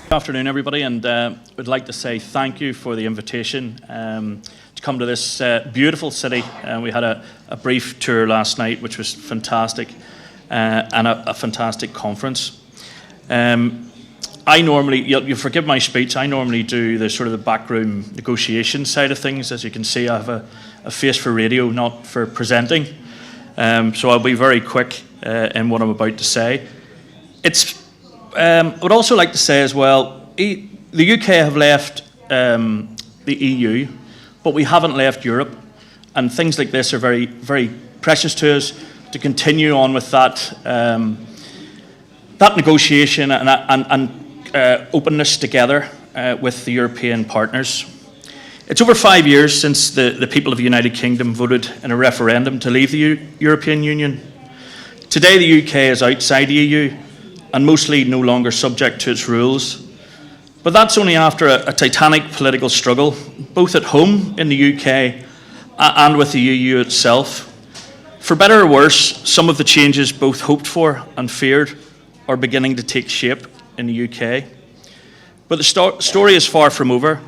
Good afternoon, everybody, and would like to say thank you for the invitation to come to this beautiful city. We had a brief tour last night, which was fantastic, and a fantastic conference. I normally, you'll forgive my speech, I normally do the sort of the backroom negotiation side of things. As you can see, I have a face for radio, not for presenting. So I'll be very quick in what I'm about to say. I would also like to say as well, the UK have left the EU, but we haven't left Europe, and things like this are very, very precious to us to continue on with that negotiation and openness together with the European partners. It's over 5 years since the people of the United Kingdom voted in a referendum to leave the European Union. Today the UK is outside the EU and mostly no longer subject to its rules. But that's only after a titanic political struggle, both at home in the UK and with the EU itself. For better or worse, some of the changes both hoped for and feared are beginning to take shape in the UK. But the story is far from over.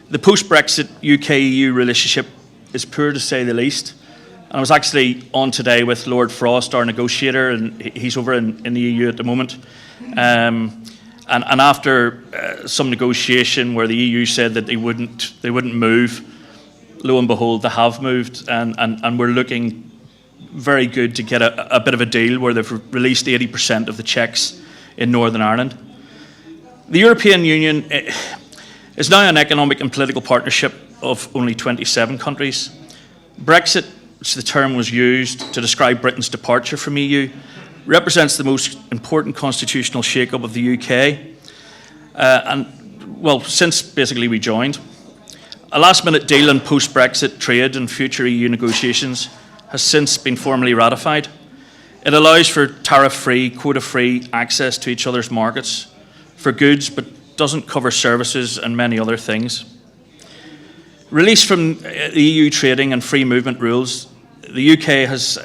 The post-Brexit UK-EU relationship is poor, to say the least. And I was actually on today with Lord Frost, our negotiator, and he's over in the EU at the moment. And after some negotiation where the EU said that they wouldn't move, lo and behold, they have moved, and we're looking very good to get a bit of a deal where they've released 80% of the checks in Northern Ireland. The European Union is now an economic and political partnership of only 27 countries. Brexit, which the term was used to describe Britain's departure from EU, represents the most important constitutional shake-up of the UK, since basically we joined. A last-minute deal on post-Brexit trade and future EU negotiations has since been formally ratified. It allows for tariff-free, quota-free access to each other's markets for goods, but doesn't cover services and many other things. Released from the EU trading and free movement rules, the UK has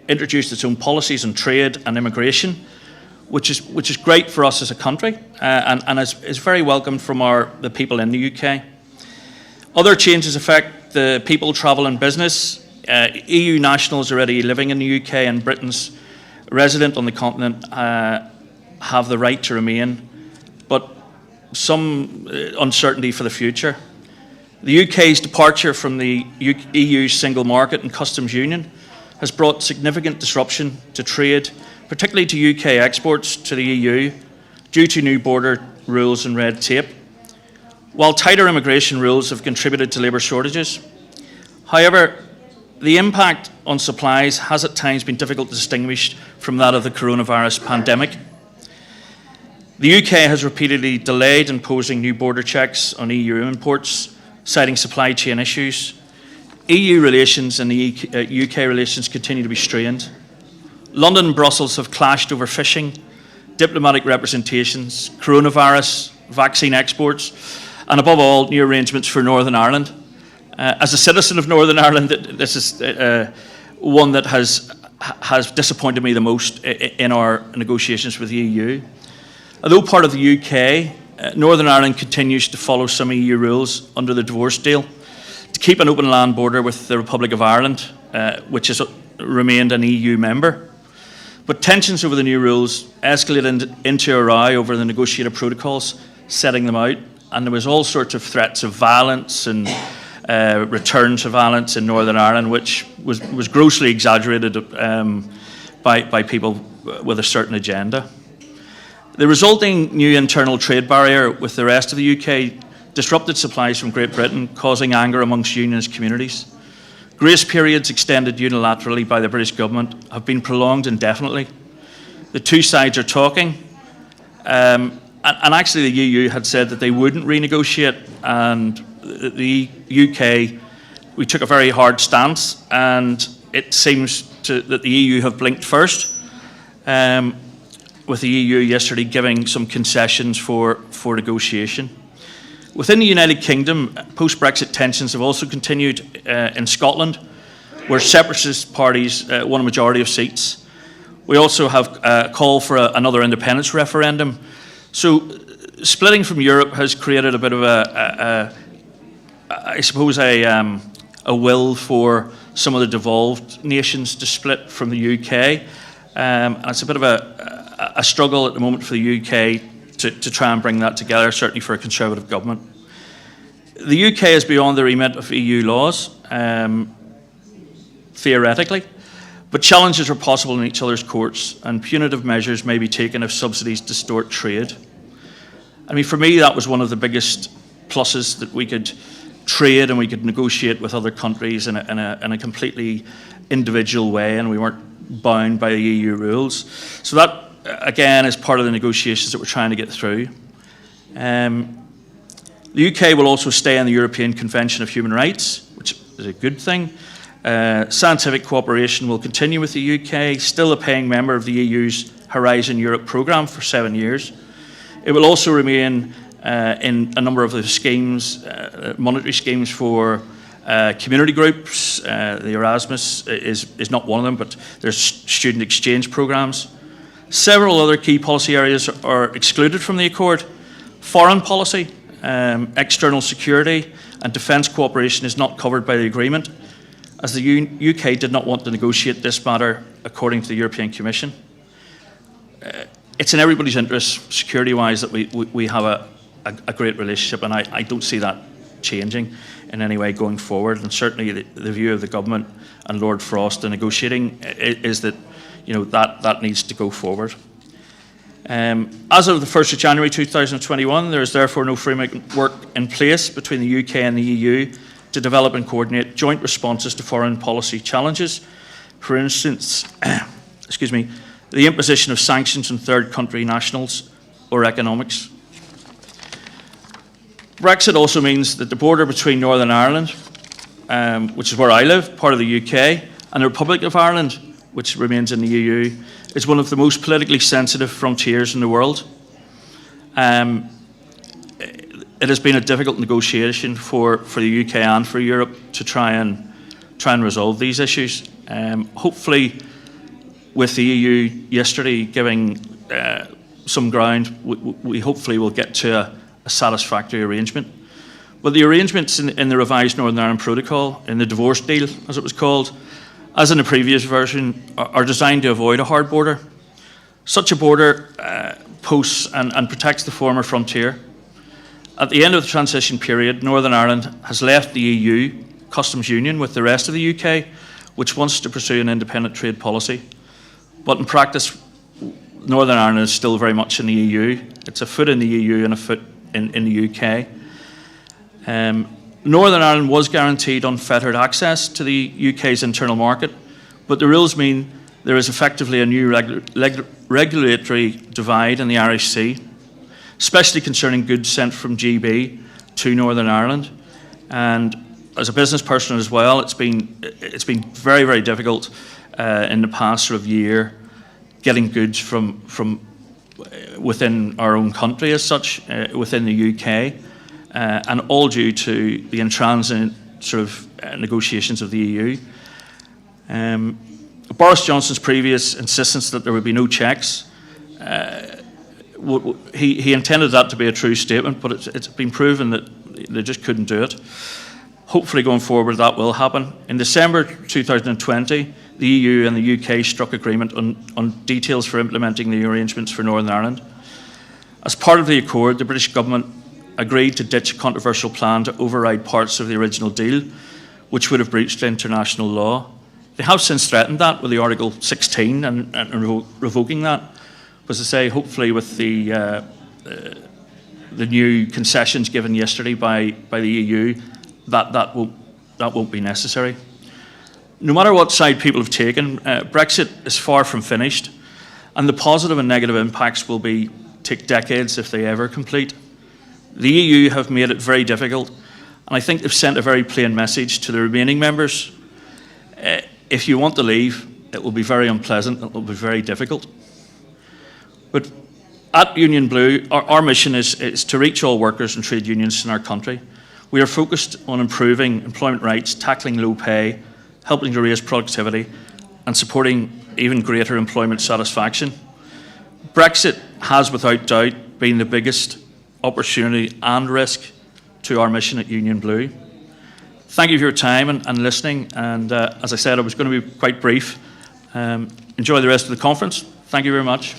introduced its own policies on trade and immigration, which is great for us as a country and is very welcomed from the people in the UK. Other changes affect the people, travel and business. EU nationals already living in the UK and Britain's resident on the continent have the right to remain, but some uncertainty for the future. The UK's departure from the EU single market and customs union has brought significant disruption to trade, particularly to UK exports to the EU, due to new border rules and red tape, while tighter immigration rules have contributed to labour shortages. However, the impact on supplies has at times been difficult to distinguish from that of the coronavirus pandemic. The UK has repeatedly delayed imposing new border checks on EU imports, citing supply chain issues. EU relations and the UK relations continue to be strained. London and Brussels have clashed over fishing, diplomatic representations, coronavirus, vaccine exports, and above all, new arrangements for Northern Ireland. As a citizen of Northern Ireland, this is one that has disappointed me the most in our negotiations with the EU. Although part of the UK, Northern Ireland continues to follow some EU rules under the divorce deal to keep an open land border with the Republic of Ireland, which has remained an EU member. But tensions over the new rules escalated into a row over the negotiated protocols, setting them out, and there was all sorts of threats of violence and return to violence in Northern Ireland, which was grossly exaggerated by people with a certain agenda. The resulting new internal trade barrier with the rest of the UK disrupted supplies from Great Britain, causing anger amongst unionist communities. Grace periods extended unilaterally by the British government have been prolonged indefinitely. The two sides are talking, and actually the EU had said that they wouldn't renegotiate, and the UK, we took a very hard stance, and it seems that the EU have blinked first, with the EU yesterday giving some concessions for negotiation. Within the United Kingdom, post-Brexit tensions have also continued in Scotland, where separatist parties won a majority of seats. We also have a call for another independence referendum. So splitting from Europe has created a bit of I suppose, a will for some of the devolved nations to split from the UK. And it's a bit of a struggle at the moment for the UK to try and bring that together, certainly for a Conservative government. The UK is beyond the remit of EU laws, theoretically, but challenges are possible in each other's courts, and punitive measures may be taken if subsidies distort trade. I mean, for me, that was one of the biggest pluses, that we could trade and we could negotiate with other countries in a completely individual way, and we weren't bound by the EU rules. So that, again, is part of the negotiations that we're trying to get through. The UK will also stay in the European Convention of Human Rights, which is a good thing. Scientific cooperation will continue with the UK, still a paying member of the EU's Horizon Europe programme for 7 years. It will also remain in a number of the schemes, monetary schemes for community groups. The Erasmus is not one of them, but there's student exchange programmes. Several other key policy areas are excluded from the Accord. Foreign policy, external security and defence cooperation is not covered by the agreement, as the UK did not want to negotiate this matter according to the European Commission. It's in everybody's interest, security-wise, that we have a great relationship, and I don't see that changing in any way going forward. And certainly the view of the government and Lord Frost in negotiating is that, you know, that needs to go forward. As of the 1st of January 2021, there is therefore no framework in place between the UK and the EU to develop and coordinate joint responses to foreign policy challenges. For instance, excuse me, the imposition of sanctions on third country nationals or economics. Brexit also means that the border between Northern Ireland, which is where I live, part of the UK, and the Republic of Ireland, which remains in the EU, is one of the most politically sensitive frontiers in the world. It has been a difficult negotiation for the UK and for Europe to try and resolve these issues. Hopefully, with the EU yesterday giving some ground, we hopefully will get to a satisfactory arrangement. But the arrangements in the revised Northern Ireland Protocol, in the divorce deal, as it was called, as in the previous version, are designed to avoid a hard border. Such a border posts and protects the former frontier. At the end of the transition period, Northern Ireland has left the EU customs union with the rest of the UK, which wants to pursue an independent trade policy. But in practice, Northern Ireland is still very much in the EU. It's a foot in the EU and a foot in the UK. Northern Ireland was guaranteed unfettered access to the UK's internal market, but the rules mean there is effectively a new regulatory divide in the Irish Sea, especially concerning goods sent from GB to Northern Ireland. And as a business person as well, it's been very, very difficult in the past sort of year getting goods from within our own country as such, within the UK. And all due to the intransigent sort of negotiations of the EU. Boris Johnson's previous insistence that there would be no checks, he intended that to be a true statement, but it's been proven that they just couldn't do it. Hopefully going forward that will happen. In December 2020, the EU and the UK struck agreement on details for implementing the arrangements for Northern Ireland. As part of the accord, the British government agreed to ditch a controversial plan to override parts of the original deal, which would have breached international law. They have since threatened that with the Article 16 and revoking that. But as I say, hopefully with the new concessions given yesterday by the EU, that won't be necessary. No matter what side people have taken, Brexit is far from finished, and the positive and negative impacts will take decades if they ever complete. The EU have made it very difficult, and I think they've sent a very plain message to the remaining members. If you want to leave, it will be very unpleasant, it will be very difficult. But at Union Blue, our mission is to reach all workers and trade unions in our country. We are focused on improving employment rights, tackling low pay, helping to raise productivity, and supporting even greater employment satisfaction. Brexit has without doubt been the biggest opportunity and risk to our mission at Union Blue. Thank you for your time and listening, and as I said, I was going to be quite brief. Enjoy the rest of the conference. Thank you very much.